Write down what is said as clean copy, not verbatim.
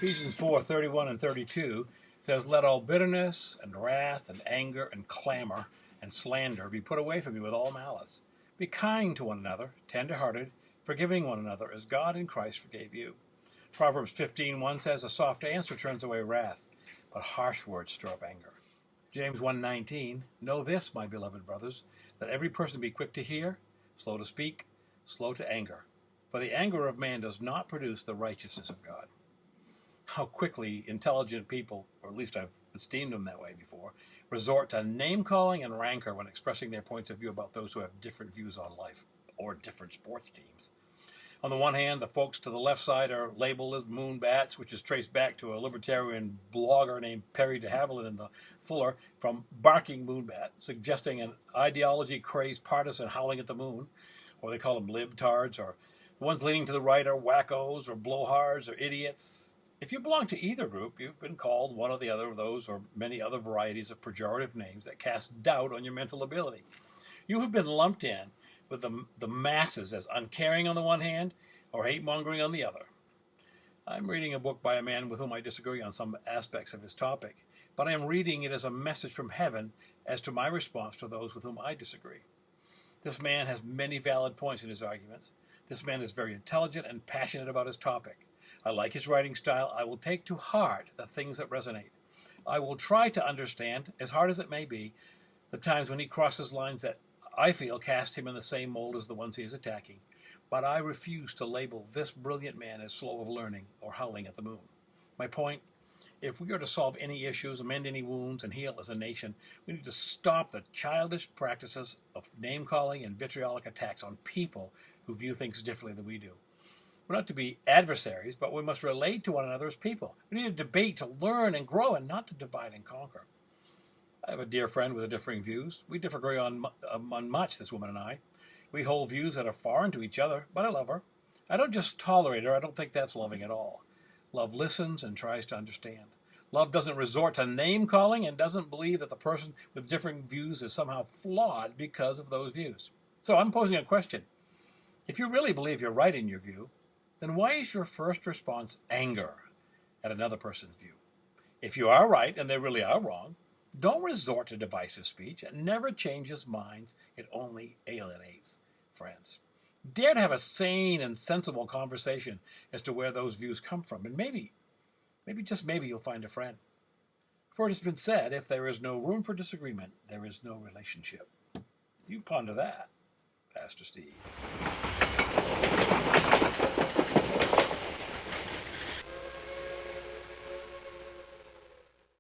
Ephesians 4:31 and 32 says, "Let all bitterness and wrath and anger and clamor and slander be put away from you with all malice. Be kind to one another, tender-hearted, forgiving one another as God in Christ forgave you." Proverbs 15:1 says, "A soft answer turns away wrath, but harsh words stir up anger." James 1:19, "Know this, my beloved brothers, that every person be quick to hear, slow to speak, slow to anger. For the anger of man does not produce the righteousness of God." How quickly intelligent people, or at least I've esteemed them that way before, resort to name-calling and rancor when expressing their points of view about those who have different views on life or different sports teams. On the one hand, the folks to the left side are labeled as moonbats, which is traced back to a libertarian blogger named Perry de Havilland in the Fuller from Barking Moonbat, suggesting an ideology-crazed partisan howling at the moon, or they call them libtards, or the ones leaning to the right are wackos or blowhards or idiots. If you belong to either group, you've been called one or the other of those or many other varieties of pejorative names that cast doubt on your mental ability. You have been lumped in with the masses as uncaring on the one hand or hate-mongering on the other. I'm reading a book by a man with whom I disagree on some aspects of his topic, but I am reading it as a message from heaven as to my response to those with whom I disagree. This man has many valid points in his arguments. This man is very intelligent and passionate about his topic. I like his writing style. I will take to heart the things that resonate. I will try to understand, as hard as it may be, the times when he crosses lines that I feel cast him in the same mold as the ones he is attacking. But I refuse to label this brilliant man as slow of learning or howling at the moon. My point, if we are to solve any issues, amend any wounds, and heal as a nation, we need to stop the childish practices of name-calling and vitriolic attacks on people who view things differently than we do. We're not to be adversaries, but we must relate to one another as people. We need to debate to learn and grow and not to divide and conquer. I have a dear friend with differing views. We disagree on much, this woman and I. We hold views that are foreign to each other, but I love her. I don't just tolerate her. I don't think that's loving at all. Love listens and tries to understand. Love doesn't resort to name-calling and doesn't believe that the person with differing views is somehow flawed because of those views. So I'm posing a question. If you really believe you're right in your view, then why is your first response anger at another person's view? If you are right and they really are wrong, don't resort to divisive speech. It never changes minds. It only alienates friends. Dare to have a sane and sensible conversation as to where those views come from, and maybe just maybe you'll find a friend. For it has been said, if there is no room for disagreement, there is no relationship. You ponder that, Pastor Steve.